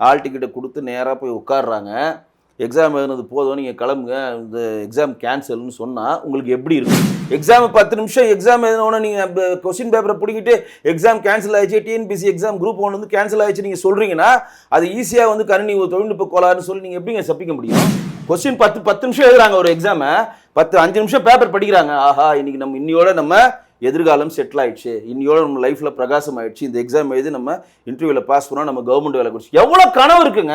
Hall டிக்கெட்டை கொடுத்து நேராக போய் உட்காடுறாங்க. எக்ஸாம் எழுதுனது போதும், நீங்கள் கிளம்புங்க, இந்த எக்ஸாம் கேன்சல்னு சொன்னால் உங்களுக்கு எப்படி இருக்கும்? எக்ஸாம் 10 நிமிஷம் எக்ஸாம் எழுதினோடனே நீங்கள் கொஸ்டின் பேப்பரை பிடிக்கிட்டு எக்ஸாம் கேன்சல் ஆயிடுச்சு, டிஎன்பிசி எக்ஸாம் குரூப் 1 வந்து கேன்சல் ஆயிடுச்சு நீங்கள் சொல்கிறீங்கன்னா அது ஈஸியாக வந்து கணினி தொழில்நுட்ப கோளாறுன்னு சொல்லி நீங்கள் எப்படிங்க தப்பிக்க முடியும்? கொஸ்டின் 10 நிமிஷம் எழுதுறாங்க ஒரு எக்ஸாமை, 5 நிமிஷம் பேப்பர் படிக்கிறாங்க. ஆஹா, இன்னைக்கு இன்னையோட நம்ம எதிர்காலம் செட்டில் ஆயிடுச்சு, இன்னையோட நம்ம லைஃப்ல பிரகாசம் ஆயிடுச்சு, இந்த எக்ஸாம் எழுதி நம்ம இன்டர்வியூல பாஸ் பண்ணா நம்ம கவர்மெண்ட் வேலை கொடுத்து எவ்வளவு கனவு இருக்குங்க.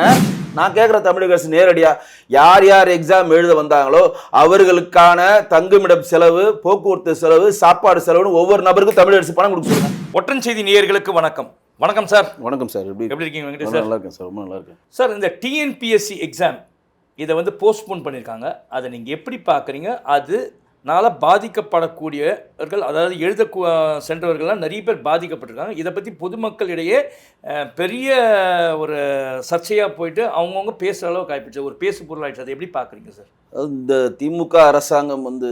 நான் கேட்குற தமிழக அரசு நேரடியா யார் யார் எக்ஸாம் எழுத வந்தாங்களோ அவர்களுக்கான தங்குமிடம் செலவு, போக்குவரத்து செலவு, சாப்பாடு செலவுன்னு ஒவ்வொரு நபருக்கும் தமிழக அரசு பணம் கொடுக்க. ஒற்றன் செய்தி நேயர்களுக்கு வணக்கம். வணக்கம் சார். வணக்கம் சார். எப்படி இருக்கீங்க வெங்கடேஷ் சார்? நல்லா இருக்கேன் சார், ரொம்ப நல்லா இருக்கேன் சார். இந்த டிஎன்பிஎஸ்சி எக்ஸாம் இதை வந்து போஸ்ட்போன் பண்ணியிருக்காங்க, அதை நீங்கள் எப்படி பார்க்குறீங்க? அதனால பாதிக்கப்படக்கூடியவர்கள், அதாவது எழுத சென்றவர்கள்லாம் நிறைய பேர் பாதிக்கப்பட்டிருக்காங்க. இதை பற்றி பொதுமக்களிடையே பெரிய ஒரு சர்ச்சையாக போயிட்டு அவங்கவுங்க பேசுகிற அளவுக்கு ஆகிடுச்சு, ஒரு பேசு பொருள் ஆகிடுச்சு. அதை எப்படி பார்க்குறீங்க சார்? இந்த திமுக அரசாங்கம் வந்து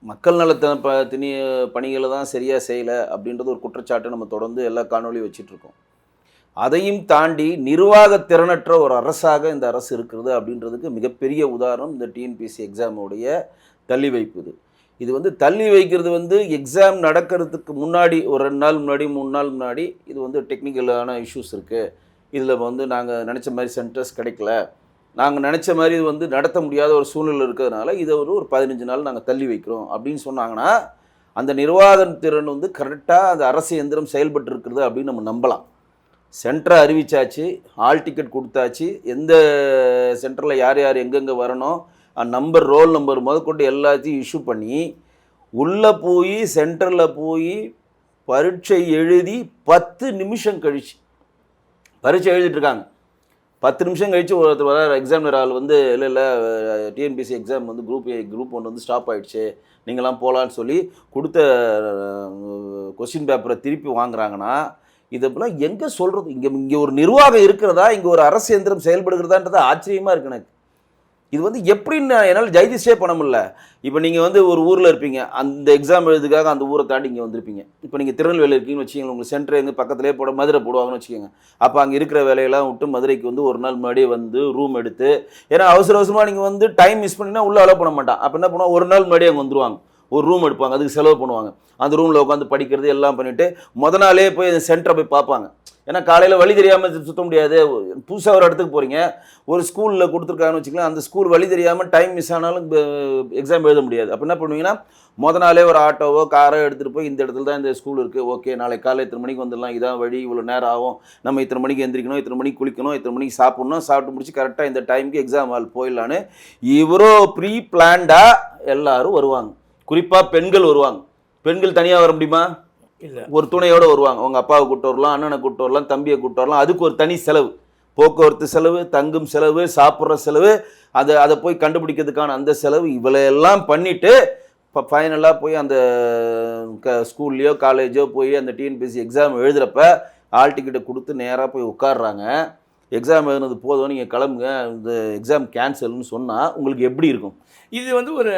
மக்கள் நலத்தின பணிகளை தான் சரியாக செய்யலை அப்படின்றது ஒரு குற்றச்சாட்டை நம்ம தொடர்ந்து எல்லா காணொலியும் வச்சிட்ருக்கோம். அதையும் தாண்டி நிர்வாக திறனற்ற ஒரு அரசாக இந்த அரசு இருக்கிறது அப்படின்றதுக்கு மிகப்பெரிய உதாரணம் இந்த டிஎன்பிஎஸ்சி எக்ஸாமுடைய தள்ளி வைப்புது. இது வந்து தள்ளி வைக்கிறது வந்து எக்ஸாம் நடக்கிறதுக்கு முன்னாடி ஒரு 2 நாள் முன்னாடி 3 நாள் முன்னாடி இது வந்து டெக்னிக்கலான இஷ்யூஸ் இருக்குது, இதில் வந்து நாங்கள் நினச்ச மாதிரி சென்டர்ஸ் கிடைக்கல, நாங்கள் நினச்ச மாதிரி இது வந்து நடத்த முடியாத ஒரு சூழ்நிலை இருக்கிறதுனால இதை ஒரு 15 நாள் நாங்கள் தள்ளி வைக்கிறோம் அப்படின்னு சொன்னாங்கன்னா அந்த நிர்வாக திறன் வந்து கரெக்டாக அந்த அரசு எந்திரம் செயல்பட்டு இருக்கிறது அப்படின்னு நம்ம நம்பலாம். சென்டரை அறிவிச்சாச்சு, ஹால் டிக்கெட் கொடுத்தாச்சு, எந்த சென்டரில் யார் யார் எங்கெங்கே வரணும், நம்பர், ரோல் நம்பர் முதற்கொண்டு எல்லாத்தையும் இஷ்யூ பண்ணி உள்ளே போய் சென்டரில் போய் பரீட்சை எழுதி 10 நிமிஷம் கழிச்சு பரீட்சை எழுதிட்டுருக்காங்க. 10 நிமிஷம் கழித்து ஒருத்தர் வர எக்ஸாமினர் ஆள் வந்து இல்லை டிஎன்பிஎஸ்சி எக்ஸாம் வந்து குரூப் 1 வந்து ஸ்டாப் ஆகிடுச்சு, நீங்களாம் போகலான்னு சொல்லி கொடுத்த கொஸ்டின் பேப்பரை திருப்பி வாங்குறாங்கன்னா இதெல்லாம் எங்கே சொல்கிறது? இங்கே ஒரு நிர்வாகம் இருக்கிறதா, இங்கே ஒரு அரசு எந்திரம் செயல்படுகிறதான்றது ஆச்சரியமாக இருக்கு எனக்கு. இது வந்து எப்படின்னு என்னால் ஜைஜஸ்டே பண்ண முடியல. இப்போ நீங்கள் வந்து ஒரு ஊரில் இருப்பீங்க, அந்த எக்ஸாம் எழுதுக்காக அந்த ஊரை தாண்டி இங்கே வந்திருப்பீங்க. இப்போ நீங்கள் திருநெல்வேலி இருக்கீங்கன்னு வச்சுக்கோங்க, உங்களுக்கு சென்டர் எங்கே பக்கத்துலேயே மதுரை போடுவாங்கன்னு வச்சுக்கோங்க. அப்போ அங்கே இருக்கிற வேலையெல்லாம் விட்டு மதுரைக்கு வந்து ஒரு நாள் முன்னாடியே வந்து ரூம் எடுத்து, ஏன்னா அவசரமாக நீங்கள் வந்து டைம் மிஸ் பண்ணினா உள்ளே அலோவ் பண்ண மாட்டான். அப்போ என்ன பண்ணுவாங்க, ஒரு நாள் முன்னாடியே அங்கே வந்துருவாங்க, ஒரு ரூம் எடுப்பாங்க, அதுக்கு செலவு பண்ணுவாங்க, அந்த ரூமில் உட்காந்து படிக்கிறது எல்லாம் பண்ணிவிட்டு மொதல் நாளே போய் அந்த சென்டரை போய் பார்ப்பாங்க. ஏன்னா காலையில் வழி தெரியாமல் சுற்ற முடியாது. புதுசாக ஒரு இடத்துக்கு போகிறீங்க, ஒரு ஸ்கூலில் கொடுத்துருக்காங்கன்னு வச்சுக்கலாம், அந்த ஸ்கூல் வழி தெரியாமல் டைம் மிஸ் ஆனாலும் எக்ஸாம் எழுத முடியாது. அப்போ என்ன பண்ணுவீங்கன்னா மொதல் நாளே ஒரு ஆட்டோவோ காரோ எடுத்துகிட்டு போய் இந்த இடத்துல தான் இந்த ஸ்கூல் இருக்குது, ஓகே நாளைக்கு காலை இத்தனை மணிக்கு வந்துடலாம், இதான் வழி, இவ்வளோ நேரம் ஆகும், நம்ம இத்தனை மணிக்கு எந்திரிக்கணும், இத்தனை மணிக்கு குளிக்கணும், இத்தனை மணிக்கு சாப்பிட்ணும், சாப்பிட்டு முடிச்சு கரெக்டாக இந்த டைமுக்கு எக்ஸாம் ஹால் போயிடலான்னு இவ்வளோ ப்ரீ பிளான்டாக எல்லோரும் வருவாங்க. குறிப்பாக பெண்கள் வருவாங்க. பெண்கள் தனியாக வர முடியுமா? இல்லை, ஒரு துணையோடு வருவாங்க. உங்கள் அப்பாவை கூப்பிட்டு வரலாம், அண்ணனை கூப்பிட்டு வரலாம், தம்பியை கூப்பிட்டு வரலாம். அதுக்கு ஒரு தனி செலவு, போக்குவரத்து செலவு, தங்கும் செலவு, சாப்பிட்ற செலவு, அதை போய் கண்டுபிடிக்கிறதுக்கான அந்த செலவு, இவ்வளெல்லாம் பண்ணிவிட்டு இப்போ ஃபைனலாக போய் அந்த ஸ்கூல்லையோ காலேஜோ போய் அந்த டிஎன்பிஎஸ்சி எக்ஸாம் எழுதுகிறப்ப ஹால் டிக்கெட்டை கொடுத்து நேராக போய் உட்காடுறாங்க. எக்ஸாம் எழுதுனது போதும், நீங்கள் கிளம்புங்க, இந்த எக்ஸாம் கேன்சல்னு சொன்னால் உங்களுக்கு எப்படி இருக்கும்? இது வந்து ஒரு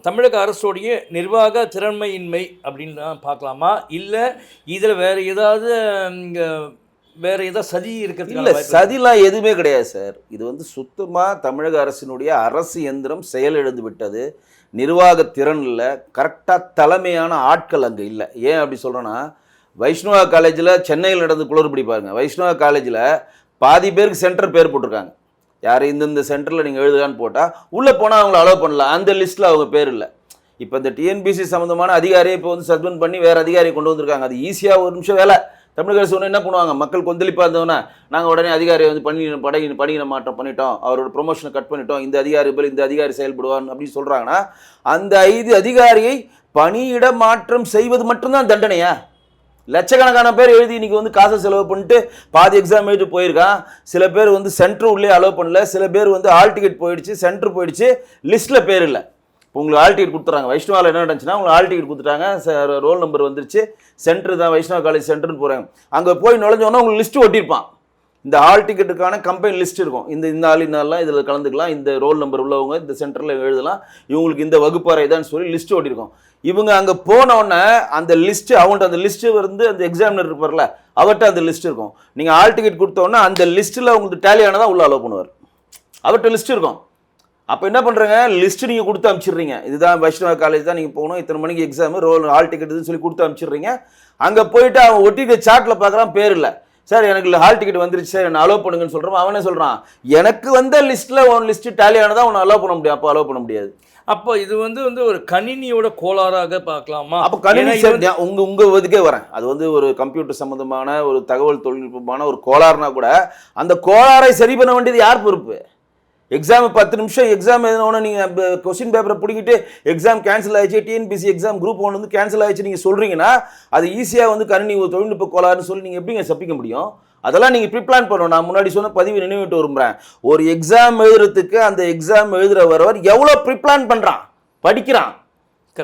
தமிழக அரசுடைய நிர்வாக திறமையின்மை அப்படின்னு தான் பார்க்கலாமா, இல்லை இதில் வேறு ஏதாவது சதி இருக்கிறது? இல்லை, சதிலாம் எதுவுமே கிடையாது சார். இது வந்து சுத்தமாக தமிழக அரசினுடைய அரசு எந்திரம் செயலிழந்து விட்டது. நிர்வாக திறன் இல்லை, கரெக்டாக தலைமையான ஆட்கள் அங்கே இல்லை. ஏன் அப்படி சொல்கிறேன்னா, வைஷ்ணவா காலேஜில் சென்னையில் நடந்து குளறுபடி பாருங்கள். வைஷ்ணவா காலேஜில் பாதி பேருக்கு சென்டர் பேர் போட்டிருக்காங்க. யார் இந்த சென்டரில் நீங்கள் எழுதுலான்னு போட்டால் உள்ளே போனால் அவங்கள அலோவ் பண்ணலாம், அந்த லிஸ்ட்டில் அவங்க பேர் இல்லை. இப்போ இந்த டிஎன்பிசி சம்மந்தமான அதிகாரியை இப்போ வந்து சஸ்பெண்ட் பண்ணி வேறு அதிகாரியை கொண்டு வந்திருக்காங்க. அது ஈஸியாக ஒரு நிமிஷம் வேலை. தமிழக அரசு ஒன்று என்ன பண்ணுவாங்க, மக்கள் கொந்தளிப்பாக இருந்தோன்னா நாங்கள் உடனே அதிகாரியை வந்து பணியிட மாற்றம் பண்ணிட்டோம், அவரோட ப்ரொமோஷனை கட் பண்ணிட்டோம், இந்த அதிகாரி போல் இந்த அதிகாரி செயல்படுவான்னு அப்படின்னு சொல்கிறாங்கன்னா அந்த 5 அதிகாரியை பணியிட மாற்றம் செய்வது மட்டும்தான் தண்டனையா? லட்சக்கணக்கான பேர் எழுதி இன்றைக்கி வந்து காசை செலவு பண்ணிட்டு பாதி எக்ஸாம் எழுதி போயிருக்கான். சில பேர் வந்து சென்டர் உள்ளே அலோவ் பண்ணல, சில பேர் வந்து ஹால் டிக்கெட் போயிடுச்சு, சென்டர் போயிடுச்சு, லிஸ்ட்டில் பேர் இல்லை. இப்போ உங்களுக்கு ஹால் டிக்கெட் கொடுத்துறாங்க. வைஷ்ணவாவில் என்ன நடந்துச்சுன்னா உங்களுக்கு ஹால் டிக்கெட் கொடுத்துட்டாங்க, ரோல் நம்பர் வந்துருச்சு, சென்டர் தான் வைஷ்ணவா காலேஜ் சென்டர்னு போகிறாங்க. அங்கே போய் நுழைஞ்சோன்னா உங்களுக்கு லிஸ்ட்டு ஒட்டியிருப்பான், இந்த ஹால் டிக்கெட்டுக்கான கம்பெனி லிஸ்ட் இருக்கும். இந்த ஆள் இன்னாலாம் இதில் கலந்துக்கலாம், இந்த ரோல் நம்பர் உள்ளவங்க இந்த சென்டரில் எழுதலாம், இவங்களுக்கு இந்த வகுப்பறை தான் சொல்லி லிஸ்ட் ஓட்டியிருக்கோம். இவங்க அங்கே போனோடனே அந்த லிஸ்ட்டு அவங்கள்ட்ட அந்த லிஸ்ட்டு வந்து அந்த எக்ஸாமினர் இருப்பார்ல அவர்கிட்ட அந்த லிஸ்ட் இருக்கும். நீங்கள் ஹால் டிக்கெட் கொடுத்தோன்னா அந்த லிஸ்ட்டில் உங்களுக்கு டேலி ஆனதான் உள்ள அலோவ் பண்ணுவார். அவர்கிட்ட லிஸ்ட் இருக்கும். அப்போ என்ன பண்ணுறங்க, லிஸ்ட்டு நீங்கள் கொடுத்து அனுப்பிச்சிடுறீங்க. இதுதான் வைஷ்ணவ காலேஜ் தான் நீங்கள் போகணும், இத்தனை மணிக்கு எக்ஸாமு, ரோல் ஹால் டிக்கெட்டுன்னு சொல்லி கொடுத்து அனுப்பிச்சிடுறீங்க. அங்கே போயிட்டு அவன் ஒட்டிக்க சாட்டில் பார்க்குறான், பேர் இல்லை. சார் எனக்கு இல்லை ஹால் டிக்கெட் வந்துருச்சு சார், என்ன அலோவ் பண்ணுங்கன்னு சொல்கிறோம். அவனே சொல்கிறான், எனக்கு வந்த லிஸ்ட்டில் உன் லிஸ்ட்டு டேலி ஆனதான் உன்னை அலோவ் பண்ண முடியும். அப்போ அலோவ் பண்ண முடியாது. அப்போ இது வந்து ஒரு கணினியோட கோளாறாக பார்க்கலாமா? அப்போ கணினி உங்க இதுக்கே வரேன். அது வந்து ஒரு கம்ப்யூட்டர் சம்மந்தமான ஒரு தகவல் தொழில்நுட்பமான ஒரு கோளாறுனா கூட அந்த கோளாறை சரி பண்ண வேண்டியது யார் பொறுப்பு? எக்ஸாம் 10 நிமிஷம் எக்ஸாம் எழுதினோன்னு நீங்கள் கொஸ்டின் பேப்பரை பிடிக்கிட்டு எக்ஸாம் கேன்சல் ஆயிடுச்சு, டிஎன்பிசி எக்ஸாம் குரூப் 1 வந்து கேன்சல் ஆயிடுச்சு நீங்கள் சொல்கிறீங்கன்னா அது ஈஸியாக வந்து கணினி ஒரு தொழில்நுட்ப கோளாறுன்னு சொல்லி நீங்கள் எப்படிங்க சப்பிக்க முடியும்? அதெல்லாம் நீங்கள் ப்ரிப்ளான் பண்ணணும். நான் முன்னாடி சொன்ன பதிவு நினைவிட்டு விரும்புகிறேன். ஒரு எக்ஸாம் எழுதுறதுக்கு அந்த எக்ஸாம் எழுதுகிற வரவர் எவ்வளோ ப்ரிப்ளான் பண்ணுறான், படிக்கிறான்.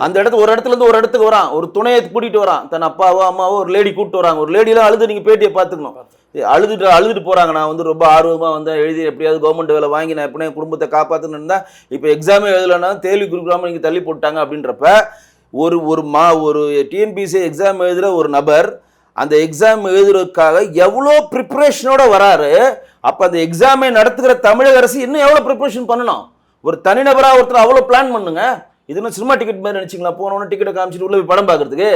அந்த இடத்துல ஒரு இடத்துல இருந்து ஒரு இடத்துக்கு வரான், ஒரு துணையை கூட்டிகிட்டு வரான், தன் அப்பாவோ அம்மாவோ ஒரு லேடி கூப்பிட்டு வராங்க. ஒரு லேடியெலாம் அழுது நீங்கள் பேட்டியை பார்த்துக்கணும். அழுதுட்டு போகிறாங்க. நான் வந்து ரொம்ப ஆர்வமாக வந்து எழுதி எப்படியாவது கவர்மெண்ட் வேலை வாங்கி நான் எப்படின்னா குடும்பத்தை காப்பாற்றணுன்னு இருந்தால் இப்போ எக்ஸாமே எழுதலைன்னா தேல்வி கொடுக்காம நீங்கள் தள்ளி போட்டாங்க. அப்படின்றப்ப ஒரு டிஎன்பிசி எக்ஸாம் எழுதுகிற ஒரு நபர் அந்த எக்ஸாம் எழுதுறதுக்காக எவ்வளோ ப்ரிப்பரேஷனோட வராரு. அப்போ அந்த எக்ஸாமை நடத்துகிற தமிழக அரசு இன்னும் எவ்வளோ ப்ரிப்பரேஷன் பண்ணணும்? ஒரு தனிநபராக ஒருத்தர் அவ்வளோ பிளான் பண்ணுங்க. இதுன்னு சினிமா டிக்கெட் மாதிரி நினச்சிங்களா? போனோன்னு டிக்கெட்டை காமிச்சிட்டு உள்ள போய் படம் பார்க்குறதுக்கு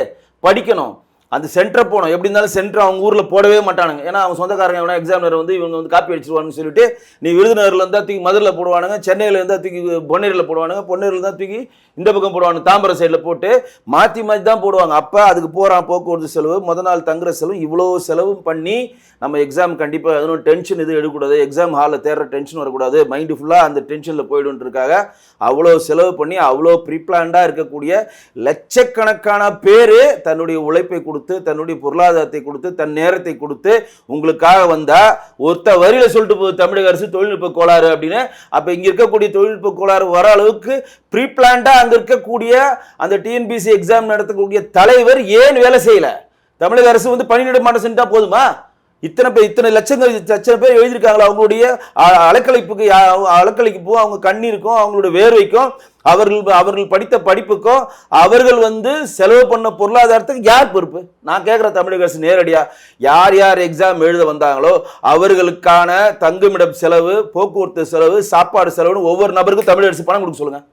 படிக்கணும். அந்த சென்டரை போகணும். எப்படி இருந்தாலும் சென்டர் அவங்க ஊரில் போடவே மாட்டானுங்க. ஏன்னா அவங்க சொந்தக்காரங்க எவனா எக்ஸாமினர் வந்து இவங்க வந்து காப்பி அடிச்சிருவாங்கன்னு சொல்லிட்டு நீ விருதுநகரில் இருந்தால் தூக்கி மதுரையில் போடுவானுங்க, சென்னையில் இருந்தால் தூக்கி பொன்னேரியில் போடுவானுங்க, பொன்னேரியில் தான் தூக்கி இந்த பக்கம் போடுவாங்க, தாம்பரம் சைடில் போட்டு மாற்றி தான் போடுவாங்க. அப்போ அதுக்கு போகிறான் போக்குவரத்து செலவு, முதல் நாள் தங்குற செலவு, இவ்வளோ செலவும் பண்ணி நம்ம எக்ஸாம் கண்டிப்பாக எதுவும் டென்ஷன் எதுவும் எடுக்கக்கூடாது, எக்ஸாம் ஹாலில் தேடுற டென்ஷன் வரக்கூடாது, மைண்டு ஃபுல்லாக அந்த டென்ஷனில் போய்டுன்றதுக்காக அவ்வளோ செலவு பண்ணி அவ்வளோ ப்ரீப்ளான்டாக இருக்கக்கூடிய லட்சக்கணக்கான பேர் தன்னுடைய உழைப்பை கொடுத்து தன்னுடைய பொருளாதாரத்தை கொடுத்து தன் நேரத்தை கொடுத்து உங்களுக்காக வந்தால் ஒருத்த வரியில் சொல்லிட்டு போகுது தமிழக அரசு தொழில்நுட்ப கோளாறு அப்படின்னு. அப்போ இங்கே இருக்கக்கூடிய தொழில்நுட்ப கோளாறு வர அளவுக்கு ப்ரீப்ளான்டாக அங்கே இருக்கக்கூடிய அந்த டிஎன்பிசி எக்ஸாம் நடத்தக்கூடிய தலைவர் ஏன் வேலை செய்யலை? தமிழக அரசு வந்து பணியிட மாற்றம் செஞ்சா போதுமா? இத்தனை லட்சம் பேர் எழுதியிருக்காங்களா? அவங்களுடைய அலக்களிப்பு, அவங்க கண்ணீருக்கும் அவங்களுடைய வேர்வைக்கும் அவர்கள் படித்த படிப்புக்கும் அவர்கள் வந்து செலவு பண்ண பொருளாதாரத்துக்கு யார் பொறுப்பு? நான் கேட்குற தமிழக அரசு நேரடியாக யார் யார் எக்ஸாம் எழுத வந்தாங்களோ அவர்களுக்கான தங்குமிடம் செலவு, போக்குவரத்து செலவு, சாப்பாடு செலவுன்னு ஒவ்வொரு நபருக்கும் தமிழக அரசு பணம் கொடுக்க சொல்லுங்க.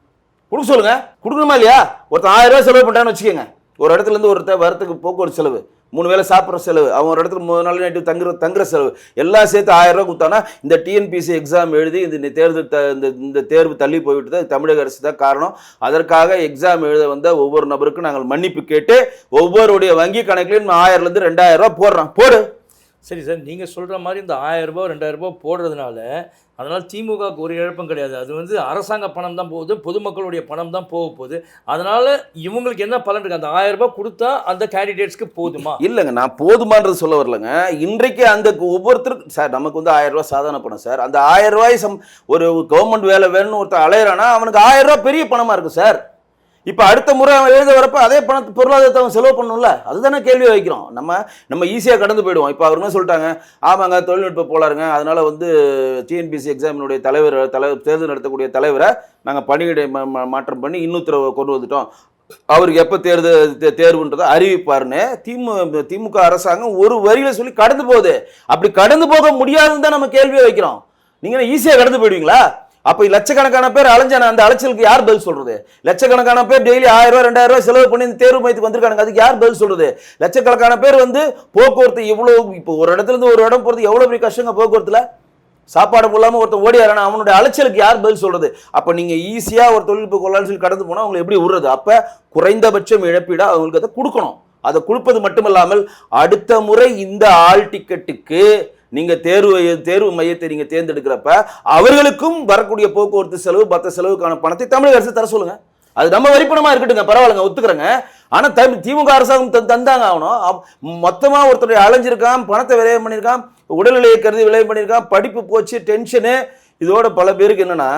கொடுக்கணுமா இல்லையா? ஒருத்தர் 1000 ரூபாய் செலவு பண்ணுறான்னு வச்சுக்கோங்க. ஒரு இடத்துல இருந்து ஒருத்தர் வரத்துக்கு போக்குவரத்து செலவு, 3 வேளை சாப்பிட்ற செலவு, அவங்க ஒரு இடத்துல 3 நாள் நைட்டு தங்குற செலவு எல்லாம் சேர்த்து 1000 ரூபா கொடுத்தானா இந்த டிஎன்பிசி எக்ஸாம் எழுதி இந்த தேர்வு தள்ளி போய்விட்டு தமிழக அரசு தான் காரணம். அதற்காக எக்ஸாம் எழுத வந்த ஒவ்வொரு நபருக்கும் நாங்கள் மன்னிப்பு கேட்டு ஒவ்வொருடைய வங்கி கணக்குலையும் 1000லேருந்து 2000 ரூபா போடுறோம். போடு. சரி சார், நீங்கள் சொல்கிற மாதிரி இந்த 1000 ரூபா 2000 ரூபா போடுறதுனால அதனால் திமுகவுக்கு ஒரு இழப்பும் கிடையாது. அது வந்து அரசாங்க பணம் தான் போகுது, பொதுமக்களுடைய பணம் தான் போக போகுது. அதனால் இவங்களுக்கு என்ன பலன் இருக்குது? அந்த 1000 ரூபாய் கொடுத்தா அந்த கேண்டிடேட்ஸ்க்கு போதுமா? இல்லைங்க, நான் போதுமான்றது சொல்ல வரலங்க. இன்றைக்கு அந்த ஒவ்வொருத்தருக்கும் சார் நமக்கு வந்து 1000 ரூபாய் சாதாரண பணம் சார். அந்த 1000 ரூபாய் ஒரு கவர்மெண்ட் வேலை வேணும்னு ஒருத்தர் அலையிறானா அவனுக்கு 1000 ரூபாய் பெரிய பணமாக இருக்குது சார். இப்போ அடுத்த முறை அவன் எழுத வரப்போ அதே பணத்தை பொருளாதாரத்தை அவன் செலவு பண்ணணும்ல, அதுதானே கேள்வி வைக்கிறோம். நம்ம ஈஸியாக கடந்து போயிடுவோம். இப்போ அவருமே சொல்லிட்டாங்க, ஆமாங்க தொழில்நுட்ப போலாருங்க, அதனால் வந்து டிஎன்பிசி எக்ஸாமினுடைய தேர்தல் நடத்தக்கூடிய தலைவரை நாங்கள் பணியிடை மாற்றம் பண்ணி இன்னொருத்தரவை கொண்டு வந்துட்டோம், அவருக்கு எப்போ தேர்வுன்றதை அறிவிப்பாருன்னு திமுக அரசாங்கம் ஒரு வரியில் சொல்லி கடந்து போகுது. அப்படி கடந்து போக முடியாதுன்னு தான் நம்ம கேள்வியை வைக்கிறோம். நீங்கள் ஈஸியாக கடந்து போயிடுவீங்களா? அப்போ லட்சக்கணக்கான பேர் அலைஞ்சான அந்த அலைச்சலுக்கு யார் பதில் சொல்றது? லட்சக்கணக்கான பேர் டெய்லி 1000 ரூபாய் 2000 ரூபாய் செலவு பண்ணி இந்த தேர்வு மையத்துக்கு வந்திருக்காங்க, அதுக்கு யார் பதில் சொல்றது? லட்சக்கணக்கான பேர் வந்து போக்குவரத்து இவ்வளோ, இப்போ ஒரு இடத்துல இருந்து ஒரு இடம் போகிறது எவ்வளோ பெரிய கஷ்டங்க போக்குவரத்துல. சாப்பாடு இல்லாமல் ஒருத்தர் ஓடியாரானா அவனுடைய அலைச்சலுக்கு யார் பதில் சொல்றது? அப்போ நீங்கள் ஈஸியாக ஒரு தொழில்நுட்ப கொள்ளான்னு சொல்லி கடந்து போனால் அவங்களை எப்படி விடுறது? அப்போ குறைந்தபட்சம் இழப்பீடாக அவங்களுக்கு அதை கொடுக்கணும். அதை கொடுப்பது மட்டுமல்லாமல் அடுத்த முறை இந்த ஆல் டிக்கெட்டுக்கு நீங்க தேர்வு மையத்தை நீங்க தேர்ந்தெடுக்கிறப்ப அவர்களுக்கும் வரக்கூடிய போக்குவரத்து செலவு மற்ற செலவுக்கான பணத்தை தமிழக அரசு தர சொல்லுங்க. அது நம்ம வரிப்பணமா இருக்கட்டுங்க, பரவாயில்லைங்க, ஒத்துக்கிறேங்க. ஆனா திமுக அரசாங்கம் தந்தாங்க ஆகணும். மொத்தமா ஒருத்தருடைய அலைஞ்சிருக்கான், பணத்தை விரயம் பண்ணியிருக்கான், உடல்நிலையை கருதி விரயம் பண்ணியிருக்கான், படிப்பு போச்சு, டென்ஷனு. இதோட பல பேருக்கு என்னன்னா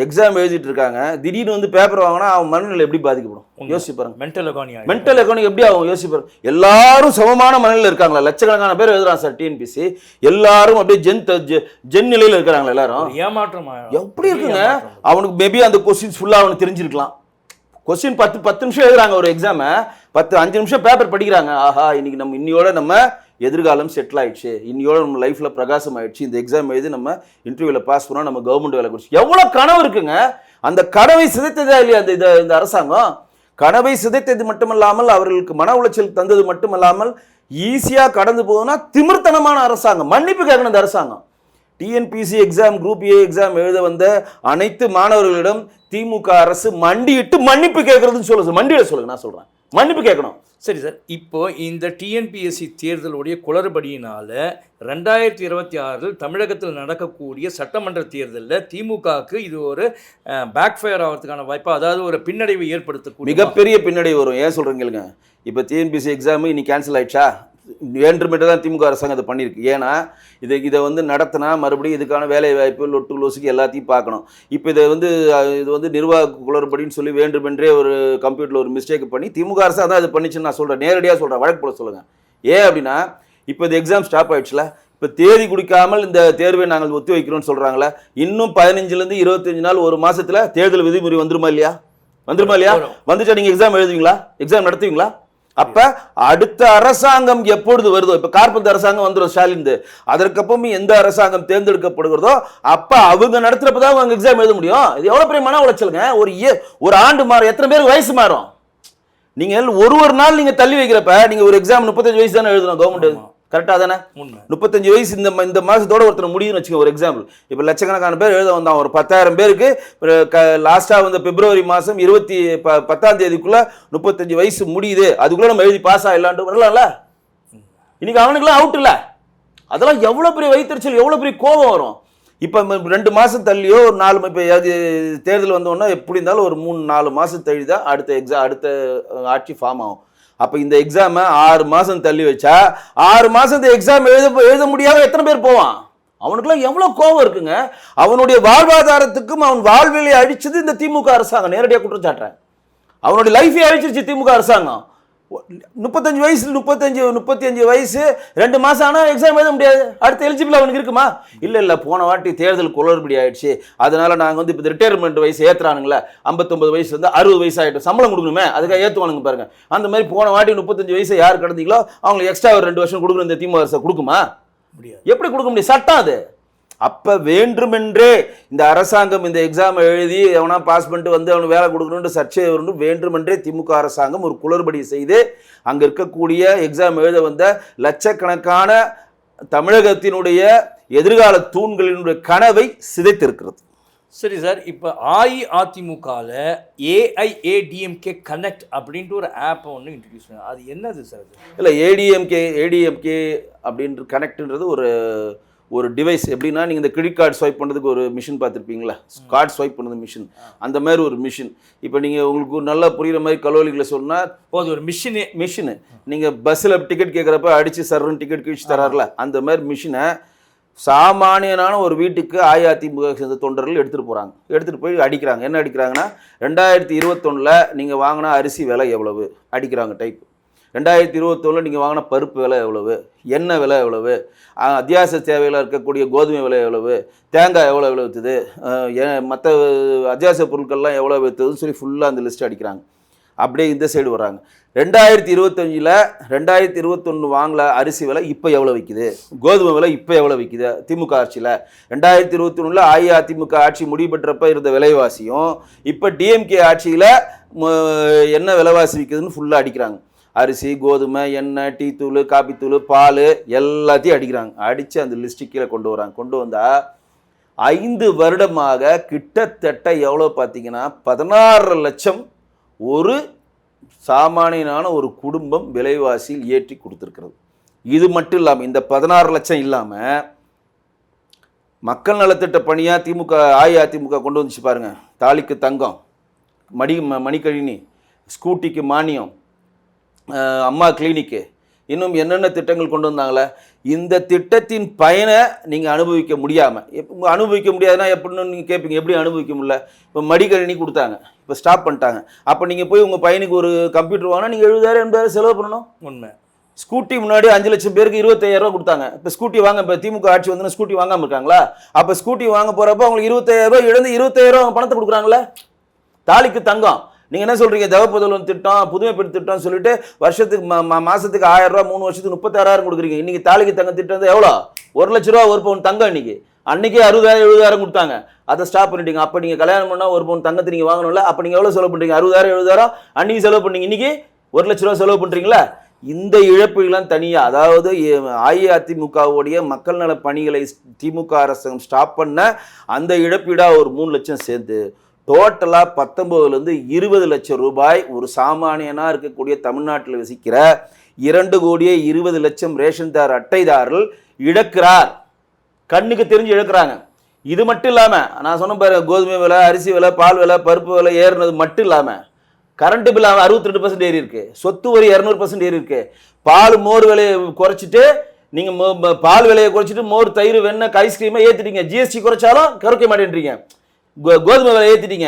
எக்ஸாம் எழுதிட்டு இருக்காங்க, திடீர்னு வந்து பேப்பர் வாங்கினா அவன் மனநிலை எப்படி பாதிக்கப்படும் யோசிச்சு பாருங்க. மென்டல் எக்கானமி மென்டல் எக்கானமி எப்படி ஆகும் யோசிச்சு பாருங்க. எல்லாரும் சமமான மனநிலையில் இருக்காங்களா? லட்சக்கணக்கான பேர் எழுதுறான் சார் டிஎன்பிசி, எல்லாரும் அப்படியே ஜென் நிலையில் இருக்கிறாங்களா? எல்லாரும் ஏமாற்றம் எப்படி இருக்குங்க? அவனுக்கு மேபி அந்த கொஸ்டின்ஸ் ஃபுல்லாக அவனுக்கு தெரிஞ்சிருக்கலாம். கொஸ்டின் 10 நிமிஷம் எழுதுறாங்க ஒரு எக்ஸாமை, 5 நிமிஷம் பேப்பர் படிக்கிறாங்க. ஆஹா, இன்னைக்கு நம்ம இன்னையோட நம்ம எதிர்காலம் செட்டில் ஆயிடுச்சு, இன்னையோட நம்ம லைஃப்ல பிரகாசம் ஆயிடுச்சு, இந்த எக்ஸாம் எழுதி நம்ம இன்டர்வியூல பாஸ் பண்ணா நம்ம கவர்மெண்ட் வேலை கொடுத்து எவ்வளவு கனவு இருக்குங்க. அந்த கனவை சிதைத்ததா இல்லையா இந்த அரசாங்கம்? கனவை சிதைத்தது மட்டுமல்லாமல் அவர்களுக்கு மன உளைச்சல் தந்தது மட்டுமல்லாமல் ஈஸியா கடந்து போகுதுன்னா திமிர்த்தனமான அரசாங்கம். மன்னிப்பு கேட்கணும் இந்த அரசாங்கம். TNPSC exam, group A exam எழுத வந்த அனைத்து மாணவர்களிடம் திமுக அரசு மண்டியிட்டு மன்னிப்பு கேட்கறதுன்னு சொல்லுங்க. மண்டியிட சொல்லுங்க, நான் சொல்றேன் மன்னிப்பு கேட்கணும். சரி சார், இப்போ இந்த டிஎன்பிஎஸ்சி தேர்தலுடைய குளறுபடியினால 2026 தமிழகத்தில் நடக்கக்கூடிய சட்டமன்ற தேர்தலில் திமுகவுக்கு இது ஒரு பேக் ஃபயர் ஆகிறதுக்கான வாய்ப்பு, அதாவது ஒரு பின்னடைவை ஏற்படுத்தக்கூடிய மிகப்பெரிய பின்னடைவு வரும். ஏன் சொல்றீங்க? இப்போ டிஎன்பிசி எக்ஸாம் இன்னைக்கு கேன்சல் ஆயிடுச்சா? வேண்டுமென்று தான் திமுக அரசாங்கம் அதை பண்ணியிருக்கு. ஏன்னா இதை வந்து நடத்தினா மறுபடியும் இதுக்கான வேலை வாய்ப்பு லொட்டு லோசுக்கு எல்லாத்தையும் பார்க்கணும். இப்போ இது வந்து நிர்வாக குளறுபடின்னு சொல்லி வேண்டுமென்றே ஒரு கம்ப்யூட்டரில் ஒரு மிஸ்டேக் பண்ணி திமுக அரசு தான் இது பண்ணிச்சுன்னு நான் சொல்கிறேன். நேரடியாக சொல்கிறேன், வழக்கு போட சொல்லுங்கள். ஏன் அப்படின்னா இப்போ இந்த எக்ஸாம் ஸ்டாப் ஆயிடுச்சுல, இப்போ தேதி குடிக்காமல் இந்த தேர்வை நாங்கள் ஒத்தி வைக்கிறோம்னு சொல்கிறாங்களே, இன்னும் 15லேருந்து 25 நாள், ஒரு மாதத்தில் தேர்தல் விதிமுறை வந்துருமா இல்லையா? வந்துச்சா நீங்கள் எக்ஸாம் எழுதுவீங்களா? எக்ஸாம் நடத்துவீங்களா? அப்ப அடுத்த அரசாங்கம் எப்பொழுது வருதோ, இப்ப கார்பந்து அரசாங்கம் வந்துடும் ஸ்டாலின், அதற்கப்புறம் எந்த அரசாங்கம் தேர்ந்தெடுக்கப்படுகிறதோ அப்ப அவங்க நடத்துறப்பதான் அவங்க எக்ஸாம் எழுத முடியும். இது எவ்வளவு பெரிய மன உளைச்சலுங்க. ஒரு ஆண்டு மாறும், எத்தனை பேருக்கு வயசு மாறும்? நீங்க ஒரு நாள் நீங்க தள்ளி வைக்கிறப்ப நீங்க ஒரு எக்ஸாம் 35 வயசு தானே எழுதணும் கவர்மெண்ட், கரெக்டா தானே? 35 வயசு இந்த மாசத்தோட ஒருத்தர் முடியும்னு வச்சுக்கோங்க. ஒரு எக்ஸாம்பிள், இப்போ லட்சக்கணக்கான பேர் எழுத வந்தான், ஒரு 10,000 பேருக்கு லாஸ்டா வந்து பிப்ரவரி மாசம் 10ஆம் தேதிக்குள்ள 35 வயசு முடியுது, அதுக்குள்ள நம்ம எழுதி பாஸ் ஆகலான்ட்டு வரலாம்ல. இன்னைக்கு அவனுக்குலாம் அவுட் இல்ல. அதெல்லாம் எவ்வளவு பெரிய வயிற்றுச்சல், எவ்வளவு பெரிய கோபம் வரும். இப்போ 2 மாசம் தள்ளியோ ஒரு 4 இப்போ தேர்தல் வந்தோன்னா எப்படி இருந்தாலும் ஒரு 3-4 மாசம் தள்ளி தான் அடுத்த ஆட்சி ஃபார்ம் ஆகும். அப்ப இந்த எக்ஸாமை 6 மாசம் தள்ளி வச்சா 6 மாசம் இந்த எக்ஸாம் எழுத முடியாத எத்தனை பேர் போவான்? அவனுக்குலாம் எவ்வளவு கோபம் இருக்குங்க. அவனுடைய வாழ்வாதாரத்துக்கும் அவன் வாழ்விலை அழிச்சது இந்த திமுக அரசாங்கம். நேரடியாக குற்றம் சாட்டுறேன். அவனுடைய லைஃபை அழிச்சிருச்சு திமுக அரசாங்கம். 35 வயசு 35 வயசு 2 மாசம் ஆனா எக்ஸாம் எழுத முடியாது. அடுத்த எலிஜிபிள் அவனுக்கு இருக்குமா? இல்ல போன வாட்டி தேர்தல் குளறுபடி ஆயிடுச்சு, அதனால நாங்க வந்து இப்போ ரிட்டையர்மெண்ட் வயசு ஏத்துறானுங்களே, 59 வயசு வந்து 60 வயசு ஆயிடும், சம்பளம் கொடுக்கணுமே, அதுக்காக ஏத்துவானுங்க பாருங்க. அந்த மாதிரி போன வாட்டி 35 வயசு யார் கடந்தீங்களோ அவங்களுக்கு எக்ஸ்ட்ரா ஒரு 2 வருஷம் கொடுக்கணும். இந்த திமுக அரசு கொடுக்குமா? முடியாது. எப்படி கொடுக்க முடியும்? சட்டம் அது. அப்ப வேண்டுமென்றே இந்த அரசாங்கம் இந்த எக்ஸாம் எழுதி அவனா பாஸ் பண்ணிட்டு வந்து அவனுக்கு வேலை கொடுக்கணும்னு சர்ச்சை வரணும். வேண்டுமென்றே திமுக அரசாங்கம் ஒரு குளறுபடி செய்து அங்க இருக்கக்கூடிய எக்ஸாம் எழுத வந்த லட்சக்கணக்கான தமிழகத்தினுடைய எதிர்கால தூண்களினுடைய கனவை சிதைத்திருக்கிறது. சரி சார், இப்போ அஇஅதிமுகவில் ஏஐஏடிஎம்கே கனெக்ட் அப்படின்ட்டு ஒரு ஆப்பை ஒன்று இன்ட்ரடியூஸ் பண்ணாங்க. அது என்னது சார்? இல்லை, ஏடிஎம்கே அப்படின்ற கனெக்ட்ன்றது ஒரு டிவைஸ். எப்படின்னா நீங்கள் இந்த கிரெடிட் கார்டு ஸ்வைப் பண்ணுறதுக்கு ஒரு மிஷின் பார்த்துருப்பீங்களா, கார்டு ஸ்வைப் பண்ணுறது மிஷின், அந்த மாதிரி ஒரு மிஷின். இப்போ நீங்கள் உங்களுக்கு நல்லா புரிகிற மாதிரி கலோலிகளை சொன்னால் அது ஒரு மிஷினு நீங்கள் பஸ்ஸில் டிக்கெட் கேட்குறப்ப அடித்து சர்ன்னு டிக்கெட் கிழிச்சு தராருல, அந்த மாதிரி மிஷினை சாமானியனான ஒரு வீட்டுக்கு அஇஅதிமுக சேர்ந்த தொண்டர்கள் எடுத்துகிட்டு போய் அடிக்கிறாங்க. என்ன அடிக்கிறாங்கன்னா, 2021 நீங்கள் வாங்கின அரிசி விலை எவ்வளவு அடிக்கிறாங்க டைப், 2021 நீங்கள் வாங்கின பருப்பு விலை எவ்வளவு, எண்ணெய் விலை எவ்வளவு, அத்தியாவசிய தேவையில் இருக்கக்கூடிய கோதுமை விலை எவ்வளவு, தேங்காய் எவ்வளோ விற்றுது, மற்ற அத்தியாவசிய பொருட்கள்லாம் எவ்வளோ விற்றுதுன்னு சொல்லி ஃபுல்லாக அந்த லிஸ்ட் அடிக்கிறாங்க. அப்படியே இந்த சைடு வராங்க. 2025 2021 வாங்கல அரிசி விலை இப்போ எவ்வளோ விற்கிது, கோதுமை விலை இப்போ எவ்வளோ விற்கிது திமுக ஆட்சியில், 2021 அஇஅதிமுக ஆட்சி முடிபெற்றப்ப இருந்த விலைவாசியும் இப்போ டிஎம்கே ஆட்சியில் என்ன விலைவாசி விற்கிதுன்னு ஃபுல்லாக அடிக்கிறாங்க. அரிசி, கோதுமை, எண்ணெய், டீ தூள், காபி தூள், பால் எல்லாத்தையும் அடிக்கிறாங்க. அடித்து அந்த லிஸ்ட்டு கீழே கொண்டு வராங்க. கொண்டு வந்தால் 5 வருடமாக கிட்டத்தட்ட எவ்வளோ பார்த்தீங்கன்னா 16 லட்சம் ஒரு சாமானியனான ஒரு குடும்பம் விலைவாசியில் ஏற்றி கொடுத்துருக்கிறது. இது மட்டும் இல்லாமல் இந்த 16 லட்சம் இல்லாமல் மக்கள் நலத்திட்ட பணியாக அஇஅதிமுக கொண்டு வந்துச்சு பாருங்கள். தாலிக்கு தங்கம், மணிக்கழினி, ஸ்கூட்டிக்கு மானியம், அம்மா கிளினிக்கு, இன்னும் என்னென்ன திட்டங்கள் கொண்டு வந்தாங்களே, இந்த திட்டத்தின் பயனை நீங்கள் அனுபவிக்க முடியாமல் அனுபவிக்க முடியாதுன்னா எப்படின்னு நீங்கள் கேட்பீங்க, எப்படி அனுபவிக்க முடியல? இப்போ மடிக்கணினி கொடுத்தாங்க, இப்போ ஸ்டாப் பண்ணிட்டாங்க. அப்போ நீங்கள் போய் உங்கள் பையனுக்கு ஒரு கம்ப்யூட்டர் வாங்கினா நீங்கள் 70,000 80,000 செலவு பண்ணணும். உண்மை. ஸ்கூட்டி முன்னாடி 5 லட்சம் பேருக்கு 25,000 ரூபா கொடுத்தாங்க. இப்போ ஸ்கூட்டி வாங்க, இப்போ திமுக ஆட்சி வந்து ஸ்கூட்டி வாங்காமல் இருக்காங்களா? அப்போ ஸ்கூட்டி வாங்க போகிறப்ப அவங்களுக்கு 25,000 ரூபா இழந்து 25,000 ரூபா பணத்தை கொடுக்குறாங்களே. தாலிக்கு தங்கம். நீங்கள் என்ன சொல்கிறீங்க, தவப்புதல்வன் திட்டம், புதுமை பெண் திட்டம்னு சொல்லிட்டு வருஷத்துக்கு மாதத்துக்கு 1000 ரூபா, 3 வருஷத்துக்கு 36,000 கொடுக்குறீங்க. இன்றைக்கி தாலிக்கு தங்கம் திட்டம் வந்து எவ்வளோ? 1 லட்ச ரூபா ஒரு பவுன் தங்கம். அன்றைக்கே 60,000 70,000 கொடுத்தாங்க, அதை ஸ்டாப் பண்ணிட்டீங்க. அப்போ நீங்கள் கல்யாணம் பண்ணால் 1 பவுன் தங்கத்தை நீங்கள் வாங்கணும்ல, அப்போ நீங்கள் எவ்வளோ செலவு பண்ணுறீங்க? 60,000 70,000 அன்றைக்கி செலவு பண்ணீங்க, இன்றைக்கி 1 லட்ச ரூபா செலவு பண்ணுறீங்களா? இந்த இழப்புகள்லாம் தனியாக, அதாவது அஇஅதிமுகவுடைய மக்கள் நல பணிகளை திமுக அரசாங்கம் ஸ்டாப் பண்ண அந்த இழப்பீடாக ஒரு 3 லட்சம் சேர்ந்து டோட்டலாக 19லேருந்து 20 லட்சம் ரூபாய் ஒரு சாமானியனாக இருக்கக்கூடிய தமிழ்நாட்டில் வசிக்கிற 2,20 லட்சம் ரேஷன்தார் அட்டைதாரர்கள் இழக்கிறார். கண்ணுக்கு தெரிஞ்சு இழக்கிறாங்க. இது மட்டும் இல்லாமல் நான் சொன்ன பாரு, கோதுமை விலை, அரிசி விலை, பால் விலை, பருப்பு விலை ஏறினது மட்டும் இல்லாமல் கரண்ட் பில் 62% ஏறி இருக்கு, சொத்து வரி 200% ஏறி இருக்கு. பால் மோர் விலையை குறைச்சிட்டு நீங்கள் பால் விலையை குறைச்சிட்டு மோர், தயிர், வெண்ணெய், ஐஸ்கிரீமை ஏற்றிட்டீங்க. ஜிஎஸ்டி குறைச்சாலும் குறைக்க மாட்டேன்றீங்க. கோதுமை விலை ஏற்றிட்டீங்க.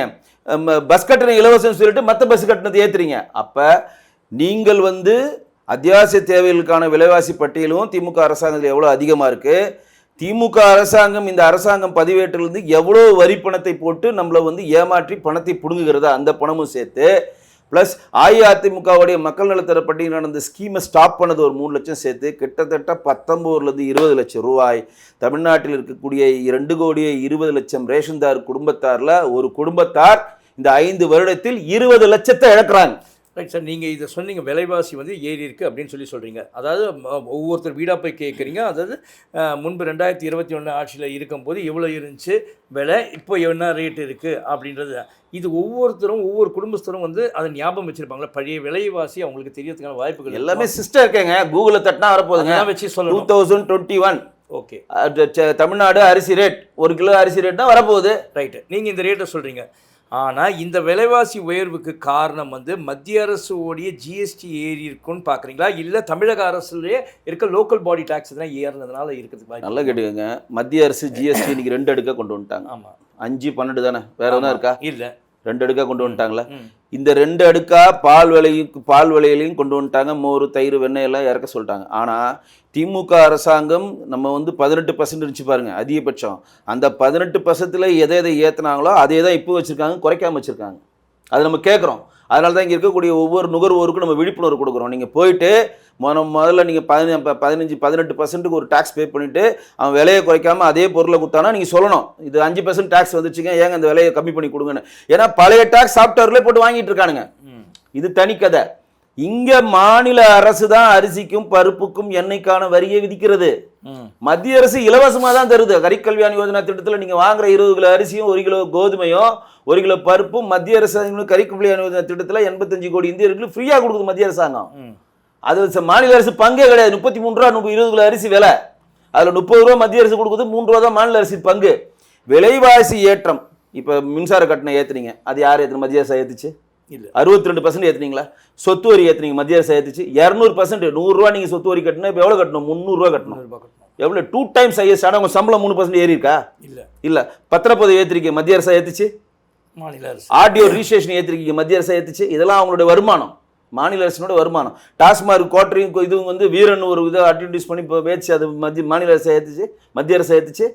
பஸ் கட்டணம் இலவசம் சொல்லிட்டு மற்ற பஸ் கட்டணத்தை ஏற்றுறீங்க. அப்போ நீங்கள் வந்து அத்தியாவசிய தேவைகளுக்கான விலைவாசி பட்டியலும் திமுக அரசாங்கத்தில் எவ்வளோ அதிகமாக இருக்குது. திமுக அரசாங்கம், இந்த அரசாங்கம் பதிவேட்டிலிருந்து எவ்வளோ வரி பணத்தை போட்டு நம்மளை வந்து ஏமாற்றி பணத்தை பிடுங்குகிறதா, அந்த பணமும் சேர்த்து ப்ளஸ் அஇஅதிமுகவுடைய மக்கள் நலத்தர பட்டியல் நடந்த ஸ்கீமை ஸ்டாப் பண்ணது ஒரு 3 லட்சம் சேர்த்து கிட்டத்தட்ட 19லேருந்து 20 லட்சம் ரூபாய் தமிழ்நாட்டில் இருக்கக்கூடிய 2,20 லட்சம் ரேஷன்தார் குடும்பத்தாரில் ஒரு குடும்பத்தார் இந்த 5 வருடத்தில் 20 லட்சத்தை இழக்கிறாங்க. ரைட் சார், நீங்கள் இதை சொன்னீங்க, விலைவாசி வந்து ஏறி இருக்குது அப்படின்னு சொல்கிறீங்க. அதாவது ஒவ்வொருத்தர் வீடாக போய் கேட்குறீங்க. அதாவது முன்பு 2021 ஆட்சியில் இருக்கும்போது எவ்வளோ இருந்துச்சு விலை, இப்போ என்ன ரேட் இருக்குது அப்படின்றது. இது ஒவ்வொருத்தரும் ஒவ்வொரு குடும்பஸ்தரும் வந்து அதை ஞாபகம் வச்சுருப்பாங்களா? பழைய விலைவாசி அவங்களுக்கு தெரியறதுக்கான வாய்ப்புகள் எல்லாமே சிஸ்டம் இருக்கேங்க. கூகுளில் தட்டினா வரப்போகுதுங்க. வச்சு சொல்லணும். 2021 ஓகே, தமிழ்நாடு அரிசி ரேட், 1 கிலோ அரிசி ரேட் தான் வரப்போகுது. ரைட்டு, நீங்கள் இந்த ரேட்டை சொல்கிறீங்க. ஆனால் இந்த விலைவாசி உயர்வுக்கு காரணம் வந்து மத்திய அரசுடைய ஜிஎஸ்டி ஏறி இருக்குன்னு பார்க்குறீங்களா, இல்லை தமிழக அரசுலேயே இருக்க லோக்கல் பாடி டாக்ஸ் தான் ஏறினதுனால இருக்கிறதுக்கு? நல்லா கேட்டுக்கோங்க. மத்திய அரசு ஜிஎஸ்டி இன்னைக்கு 2 அடுக்காக கொண்டு வந்துட்டாங்க. ஆமாம், 5 12 தானே, வேற ஒன்றா இருக்கா? இல்லை, 2 அடுக்காக கொண்டு வந்துட்டாங்களே. இந்த 2 அடுக்கா பால் விலையிலையும் கொண்டு வந்துட்டாங்க. மோர், தயிர், வெண்ணெய் எல்லாம் இறக்க சொல்லிட்டாங்க. ஆனால் திமுக அரசாங்கம் நம்ம வந்து 18% இருந்துச்சு பாருங்க அதிகபட்சம். அந்த 18%ல் எதை ஏற்றினாங்களோ அதே தான் இப்போ வச்சுருக்காங்க, குறைக்காமல் வச்சுருக்காங்க. அது நம்ம கேட்குறோம். அதனால தான் இங்கே இருக்கக்கூடிய ஒவ்வொரு நுகர்வோருக்கும் நம்ம விழிப்புணர்வு கொடுக்குறோம். நீங்கள் போயிட்டு முதல்ல நீங்கள் 15-18% ஒரு டேக்ஸ் பே பண்ணிவிட்டு அவன் விலையை குறைக்காமல் அதே பொருளை கொடுத்தானா நீங்கள் சொல்லணும், இது 5% டேக்ஸ் வந்துச்சுங்க, ஏங்க அந்த விலையை கம்மி பண்ணி கொடுங்கன்னு. ஏன்னா பழைய டேக்ஸ் சாஃப்ட்வேர்லேயே போட்டு வாங்கிட்டு இருக்கானுங்க. இது தனி கதை. இங்கே மாநில அரசு தான் அரிசிக்கும் பருப்புக்கும் எண்ணெய்க்கான வரியை விதிக்கிறது. மத்திய அரசு இலவசமாக தான் தருது. கரிக்கல்வியான் யோஜனா திட்டத்தில் நீங்கள் வாங்குற 20 கிலோ அரிசியும் 1 கிலோ கோதுமையும் 1 கிலோ பருப்பும் மத்திய அரசு கரிக்கல்வியான் யோஜனா திட்டத்தில் 85 கோடி இந்தியர்களுக்கு ஃப்ரீயாக கொடுக்குது மத்திய அரசாங்கம். அது மாநில அரசு பங்கே கிடையாது. 33 ரூபா 20 கிலோ அரிசி விலை, அதில் 30 ரூபா மத்திய அரசு கொடுக்குது, 3 ரூபா தான் மாநில அரசு பங்கு. விலைவாசி ஏற்றம், இப்போ மின்சார கட்டணம் ஏற்றுனீங்க, அது யார் ஏற்றுன? மத்திய அரசு ஏற்றுச்சு. இல்லை, 62% ஏற்றுனீங்களா? சொத்து வரி ஏற்றுனீங்க, மத்திய அரசு ஏற்றுச்சு. 200%, 100 ரூபா நீங்கள் சொத்து வரி கட்டணும். இப்போ எவ்வளோ கட்டணும்? 300 ரூபா கட்டணும். எவ்வளோ? 2 டைம்ஸ் ஹையஸ்ட். ஆனால் உங்கள் சம்பளம் 3% ஏறி இருக்கா? இல்லை இல்லை. பத்திரப்பதிவு ஏற்றிருக்கீங்க, மத்திய அரசு ஏற்றுச்சு. மாநில அரசு ஆர்டிஓ ரிஜிஸ்ட்ரேஷன் ஏற்றிருக்கீங்க, மத்திய அரசு ஏற்றுச்சு. இதெல்லாம் அவங்களுடைய வருமானம், மாநில அரசினோட வருமானம். டாஸ்மார்க் கோட்டரையும் இதுவும் வந்து வீரன் ஒரு இதை அட்வர்டைஸ் பண்ணி இப்போ வேச்சு, அது மாநில அரசு ஏற்றுச்சு, மத்திய அரசு ஏற்றுச்சு.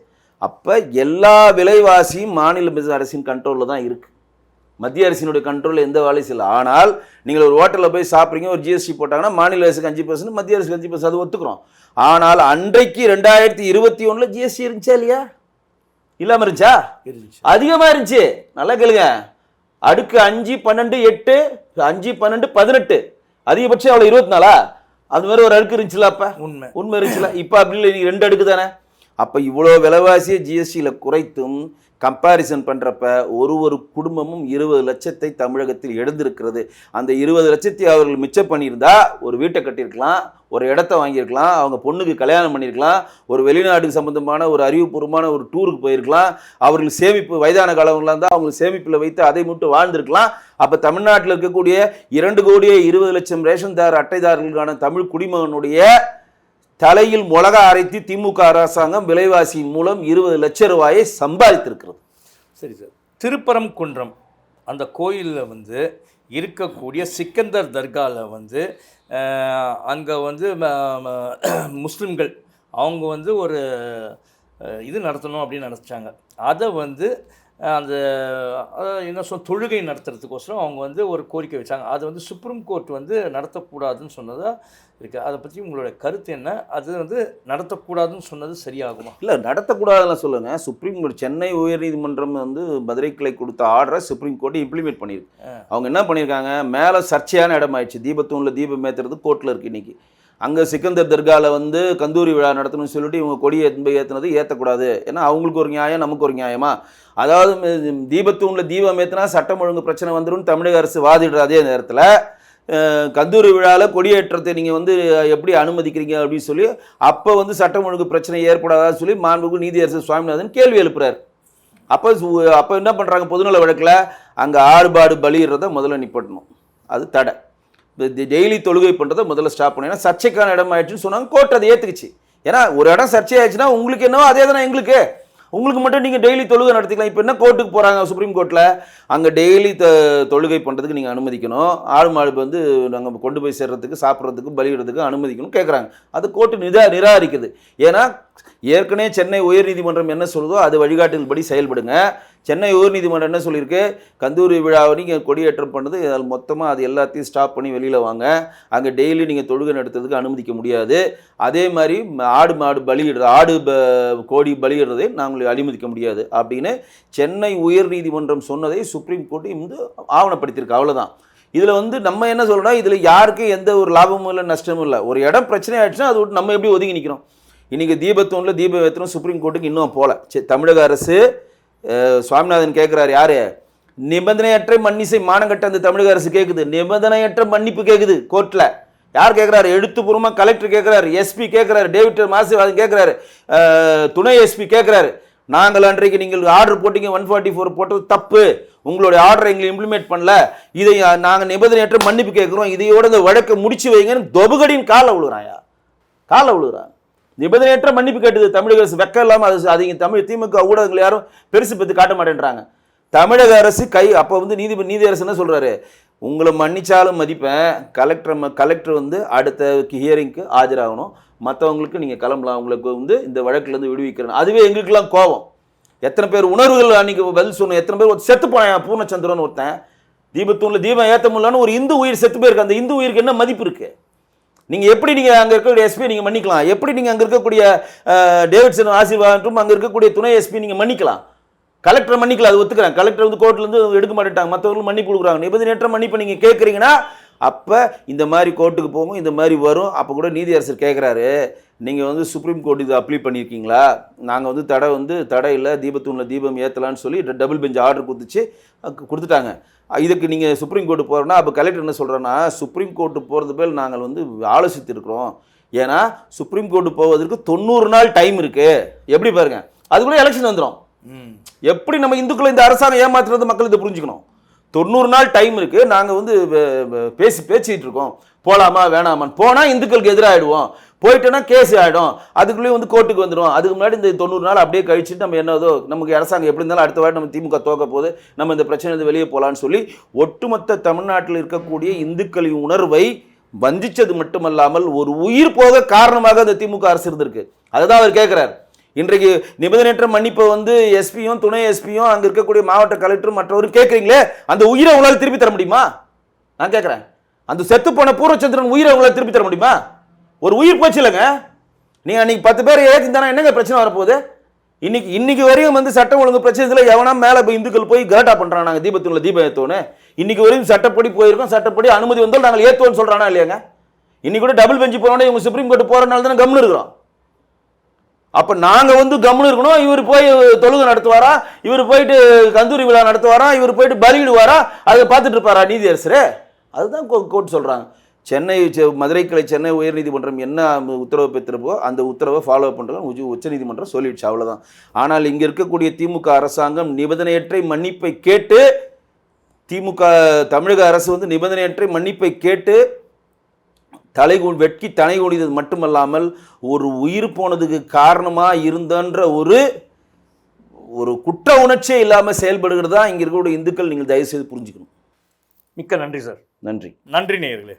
அப்போ எல்லா விலைவாசியும் மாநில அரசின் கண்ட்ரோலில் தான் இருக்குது. மத்திய அரசினுடைய கண்ட்ரோலில் எந்த வேலையும் இல்லை. ஆனால் நீங்கள் ஒரு ஹோட்டலில் போய் சாப்பிட்றீங்க, ஒரு ஜிஎஸ்டி போட்டாங்கன்னா மாநில அரசுக்கு 5%, மத்திய அரசுக்கு 5%, அது ஒத்துக்கிறோம். ஆனால் அன்றைக்கு 2021 ஜிஎஸ்டி இருந்துச்சா இல்லையா? இல்லாமல் இருந்துச்சா? இருந்துச்சு, அதிகமாக இருந்துச்சு. நல்லா கேளுங்க. அடுக்கு 5, 12, 8, 5, 12, 18, அதிகபட்சம் அவ்வளோ 24. அது மாதிரி ஒரு அடுக்கு இருந்துச்சுல. அப்போ உண்மை இருந்துச்சுல. இப்போ அப்படி இல்லை, 2 அடுக்கு தானே. அப்போ இவ்வளோ விலைவாசியை ஜிஎஸ்டியில் குறைத்தும் கம்பேரிசன் பண்ணுறப்ப ஒரு குடும்பமும் 20 லட்சத்தை தமிழகத்தில் எழுந்திருக்கிறது. அந்த 20 லட்சத்தை அவர்கள் மிச்சம் பண்ணியிருந்தா ஒரு வீட்டை கட்டியிருக்கலாம், ஒரு இடத்த வாங்கியிருக்கலாம், அவங்க பொண்ணுக்கு கல்யாணம் பண்ணியிருக்கலாம், ஒரு வெளிநாட்டுக்கு சம்மந்தமான ஒரு அறிவுபூர்வமான ஒரு டூருக்கு போயிருக்கலாம், அவர்கள் சேமிப்பு வயதான காலங்களாக இருந்தால் அவங்க சேமிப்பில் வைத்து அதை மட்டும் வாழ்ந்திருக்கலாம். அப்போ தமிழ்நாட்டில் இருக்கக்கூடிய 2,20,00,000 ரேஷன்தார் அட்டைதாரர்களுக்கான தமிழ் குடிமகனுடைய தலையில் மிளகா அரைத்து திமுக அரசாங்கம் விலைவாசியின் மூலம் 20 லட்சம் ரூபாயை சம்பாதித்திருக்கிறது. சரி சார், திருப்பரங்குன்றம் அந்த கோயிலில் வந்து இருக்கக்கூடிய சிக்கந்தர் தர்காவில் வந்து அங்கே வந்து முஸ்லிம்கள் அவங்க வந்து ஒரு இது நடத்தணும் அப்படின்னு நினச்சாங்க. அதை வந்து அந்த என்ன தொழுகை நடத்துறதுக்கோசரம் அவங்க வந்து ஒரு கோரிக்கை வச்சாங்க. அது வந்து சுப்ரீம் கோர்ட் வந்து நடத்தக்கூடாதுன்னு சொன்னதாக இருக்குது. அதை பற்றி உங்களுடைய கருத்து என்ன? அது வந்து நடத்தக்கூடாதுன்னு சொன்னது சரியாகுமா? இல்லை, நடத்தக்கூடாதுன்னு சொல்லுங்கள். சுப்ரீம் கோர்ட் சென்னை உயர்நீதிமன்றம் வந்து மதுரை கிளை கொடுத்த ஆர்டரை சுப்ரீம் கோர்ட் இம்ப்ளிமெண்ட் பண்ணியிருக்கு. அவங்க என்ன பண்ணியிருக்காங்க, மேலே சர்ச்சையான இடம் ஆயிடுச்சு, தீபத்தூணில் தீபம் ஏற்றுறது கோர்ட்டில் இருக்குது இன்றைக்கி. அங்கே சிக்கந்தர் தர்காவில் வந்து கந்தூரி விழா நடத்தணும்னு சொல்லிட்டு இவங்க கொடியை ஏற்றுனது ஏற்றக்கூடாது. ஏன்னா அவங்களுக்கு ஒரு நியாயம், நமக்கு ஒரு நியாயமா? அதாவது தீபத்தூணில் தீபம் ஏற்றினா சட்டம் ஒழுங்கு பிரச்சனை வந்துடும் தமிழக அரசு வாதிடுற அதே நேரத்தில் கந்தூரி விழாவில் கொடியேற்றத்தை நீங்கள் வந்து எப்படி அனுமதிக்கிறீங்க அப்படின்னு சொல்லி அப்போ வந்து சட்டம் ஒழுங்கு பிரச்சனை ஏற்படாதான்னு சொல்லி மாண்புமிகு நீதியரசர் சுவாமிநாதன் கேள்வி எழுப்புறார். அப்போ என்ன பண்ணுறாங்க, பொதுநல வழக்கில் அங்கே ஆறுபாடு பலியிடுறதை முதல்ல நிப்பட்டணும், அது தடை. டெய்லி தொழுகை பண்ணுறதை முதல்ல ஸ்டாப் பண்ணணும். ஏன்னா சர்ச்சைக்கான இடம் ஆயிடுச்சுன்னு சொன்னாங்க, கோர்ட் அதை ஏற்றுக்குச்சு. ஏன்னா ஒரு இடம் சர்ச்சை ஆயிடுச்சுன்னா உங்களுக்கு என்னவோ அதே தானே எங்களுக்கு, உங்களுக்கு மட்டும் நீங்கள் டெய்லி தொழுகை நடத்திக்கலாம். இப்போ என்ன கோர்ட்டுக்கு போகிறாங்க சுப்ரீம் கோர்ட்டில், அங்கே டெய்லி தொழுகை பண்ணுறதுக்கு நீங்கள் அனுமதிக்கணும், ஆடு மாடு வந்து நாங்கள் கொண்டு போய் சேர்றதுக்கு சாப்பிட்றதுக்கு பலியிடுறதுக்கு அனுமதிக்கணும் கேட்குறாங்க. அது கோர்ட்டு நிராகரிக்குது. ஏன்னா ஏற்கனவே சென்னை உயர்நீதிமன்றம் என்ன சொல்லுதோ அது வழிகாட்டுதல்படி செயல்படுங்க. சென்னை உயர்நீதிமன்றம் என்ன சொல்லியிருக்கு, கந்தூரி விழாவை நீங்கள் கொடியேற்றம் பண்ணது அதில் மொத்தமாக அது எல்லாத்தையும் ஸ்டாப் பண்ணி வெளியில் வாங்க, அங்கே டெய்லி நீங்கள் தொழுகை நடத்துறதுக்கு அனுமதிக்க முடியாது. அதே மாதிரி ஆடு மாடு பலியிடுறது, கோடி பலியிடுறதை நாங்கள் அனுமதிக்க முடியாது அப்படின்னு சென்னை உயர்நீதிமன்றம் சொன்னதை சுப்ரீம் கோர்ட்டு வந்து ஆவணப்படுத்தியிருக்கு. அவ்வளோதான். இதில் வந்து நம்ம என்ன சொல்கிறோம், இதில் யாருக்கும் எந்த ஒரு லாபமும் இல்லை நஷ்டமும் இல்லை. ஒரு இடம் பிரச்சனை ஆகிடுச்சுன்னா அது நம்ம எப்படி ஒதுங்கி நிற்கிறோம்? இன்றைக்கி தீபத்தூணில் தீபம் ஏற்றணும் சுப்ரீம் கோர்ட்டுக்கு இன்னும் போகல. தமிழக அரசு சுவாமிநாதன் கேட்குறாரு, யார் நிபந்தனையற்ற மன்னிசை மானங்கட்ட அந்த தமிழக அரசு கேட்குது, நிபந்தனையற்ற மன்னிப்பு கேட்குது கோர்ட்டில். யார் கேட்குறாரு, எழுத்துப்பூர்வமாக கலெக்டர் கேட்குறாரு, எஸ்பி கேட்குறாரு, டேவிட் மாசிவாதன் கேட்குறாரு, துணை எஸ்பி கேட்குறாரு. நாங்கள் அன்றைக்கு நீங்கள் ஆர்டர் போட்டிங்க 144 போட்டது தப்பு, உங்களுடைய ஆர்டரை எங்களை இம்ப்ளிமெண்ட் பண்ணல, இதை நாங்கள் நிபந்தனையற்ற மன்னிப்பு கேட்குறோம், இதையோட இந்த வழக்கை முடிச்சு வைங்கன்னு தொபுகடின்னு காலை விழுறான். நிபந்தனையற்ற மன்னிப்பு கேட்டது தமிழக அரசு. வெக்கம் இல்லாமல் அது தமிழ் திமுக ஊடகங்கள் யாரும் பெருசு பற்றி காட்ட மாட்டேன்றாங்க. தமிழக அரசு அப்போ வந்து நீதி அரசு என்ன சொல்கிறாரு, உங்களை மன்னிச்சாலும் மதிப்பேன், கலெக்டர் வந்து அடுத்த ஹியரிங்க்கு ஆஜராகணும், மற்றவங்களுக்கு நீங்கள் கிளம்பலாம், உங்களுக்கு வந்து இந்த வழக்கிலேருந்து விடுவிக்கிறேன். அதுவே எங்களுக்கெல்லாம் கோபம். எத்தனை பேர் உணர்வுகள் அன்றைக்கி பதில் சொன்னோம், எத்தனை பேர் செத்து போனேன், பூர்ணச்சந்திரன் ஒருத்தன் தீபத்தூணில் தீபம் ஏற்ற முடியலன்னு ஒரு இந்து உயிர் செத்து போயிருக்கு. அந்த இந்து உயிருக்கு என்ன மதிப்பு இருக்குது? நீங்கள் எப்படி நீங்கள் அங்கே இருக்கக்கூடிய எஸ்பி நீங்கள் மன்னிக்கலாம், எப்படி நீங்கள் அங்கே இருக்கக்கூடிய டேவிட்சன் ஆசீர்வாதம் அங்கே இருக்கக்கூடிய துணை எஸ்பி நீங்கள் மன்னிக்கலாம், கலெக்டர் மன்னிக்கலாம், அது ஒத்துக்கிறேன். கலெக்டர் வந்து கோர்ட்லேருந்து எடுக்க மாட்டேட்டாங்க, மற்றவர்களும் மன்னிப்பு கொடுக்குறாங்க. நிபந்தனையற்ற மன்னிப்பு நீங்கள் கேட்குறீங்கன்னா அப்போ இந்த மாதிரி கோர்ட்டுக்கு போகும், இந்த மாதிரி வரும். அப்போ கூட நீதியரசர் கேட்குறாரு, நீங்கள் வந்து சுப்ரீம் கோர்ட் இது அப்ளை பண்ணியிருக்கீங்களா, நாங்கள் வந்து தடை இல்லை, தீபத்தூணில் தீபம் ஏற்றலான்னு சொல்லி டபுள் பெஞ்ச் ஆர்டர் கொடுத்துட்டாங்க. இதுக்கு நீங்கள் சுப்ரீம் கோர்ட்டு போகிறோன்னா அப்போ கலெக்டர் என்ன சொல்கிறேன்னா, சுப்ரீம் கோர்ட்டு போகிறது பேர் நாங்கள் வந்து ஆலோசித்திருக்கிறோம். ஏன்னா சுப்ரீம் கோர்ட்டு போவதற்கு 90 நாள் டைம் இருக்குது. எப்படி பாருங்கள், அதுக்குள்ளே எலெக்ஷன் வந்துடும். எப்படி நம்ம இந்துக்களை இந்த அரசாங்கம் ஏமாத்துறது மக்கள் இதை புரிஞ்சுக்கணும். 90 நாள் டைம் இருக்குது, நாங்கள் வந்து பேசிகிட்டு இருக்கோம், போகலாமா வேணாமான்னு. போனால் இந்துக்களுக்கு எதிராகிடுவோம், போயிட்டோன்னா கேஸ் ஆகிடும், அதுக்குள்ளேயே வந்து கோர்ட்டுக்கு வந்துடும். அதுக்கு முன்னாடி இந்த 90 நாள் அப்படியே கழிச்சுட்டு நம்ம என்னதோ நமக்கு அரசாங்கம் எப்படி இருந்தாலும் அடுத்த வாரம் நம்ம திமுக தோக்க போது நம்ம இந்த பிரச்சனை வெளியே போகலான்னு சொல்லி ஒட்டுமொத்த தமிழ்நாட்டில் இருக்கக்கூடிய இந்துக்களின் உணர்வை வஞ்சிச்சது மட்டுமல்லாமல் ஒரு உயிர் போக காரணமாக அந்த திமுக அரசு இருந்திருக்கு. அதுதான் அவர் கேட்குறாரு. இன்றைக்கு நிபந்தனையற்ற மன்னிப்பை வந்து எஸ்பியும் துணை எஸ்பியும் அங்கே இருக்கக்கூடிய மாவட்ட கலெக்டரும் மற்றவரும் கேட்குறீங்களே, அந்த உயிரை உங்களால் திருப்பி தர முடியுமா? நான் கேட்குறேன், அந்த செத்து போன பூர்ணச்சந்திரன் உயிரை உங்களால் திருப்பி தர முடியுமா? ஒரு உயிர் போச்சு இல்லைங்க. நீங்கள் அன்றைக்கி 10 பேர் ஏற்றிருந்தானா என்னங்க பிரச்சனை வரப்போகுது? இன்னைக்கு வரையும் வந்து சட்டம் ஒழுங்கு பிரச்சனையில் எவனா மேலே போய் இந்துக்கள் போய் கலாட்டா பண்ணுறான், நாங்கள் தீபத்தூணில் தீபம் ஏற்றுவோன்னு. இன்னைக்கு வரையும் சட்டப்படி போயிருக்கோம், சட்டப்படி அனுமதி வந்தால் நாங்கள் ஏற்றுவோன்னு சொல்கிறானா இல்லையாங்க? இன்னைக்கு கூட டபுள் பெஞ்சு போனோடனே இவங்க சுப்ரீம் கோர்ட்டு போகிறனால தானே கம்னு இருக்கிறோம். அப்ப நாங்க வந்து கம்முன்னு இருக்கணும், இவர் போய் தொழுகை நடத்துவாரா, இவர் போயிட்டு கந்தூரி விழா நடத்துவாரா, இவர் போயிட்டு பலியிடுவாரா, அதை பார்த்துட்டு இருப்பாரா நீதியரசரே? அதுதான் கோர்ட் சொல்றாங்க. மதுரை கிளை சென்னை உயர்நீதிமன்றம் என்ன உத்தரவு பெற்றிருப்போ அந்த உத்தரவை ஃபாலோ பண்றது உச்சநீதிமன்றம் சொல்லிடுச்சு, அவ்வளவுதான். ஆனால் இங்க இருக்கக்கூடிய திமுக அரசாங்கம் நிபந்தனையற்ற மன்னிப்பை கேட்டு, தமிழக அரசு வந்து நிபந்தனையற்ற மன்னிப்பை கேட்டு வெட்கி தலை குனிந்தது மட்டுமல்லாமல் ஒரு உயிர் போனதுக்கு காரணமா இருந்தன்ற ஒரு குற்ற உணர்ச்சியே இல்லாம செயல்படுகிறதா இங்க இருக்கக்கூடிய இந்துக்கள். நீங்கள் தயவு செய்து புரிஞ்சுக்கணும். மிக்க நன்றி சார். நன்றி. நன்றி நேயர்களே.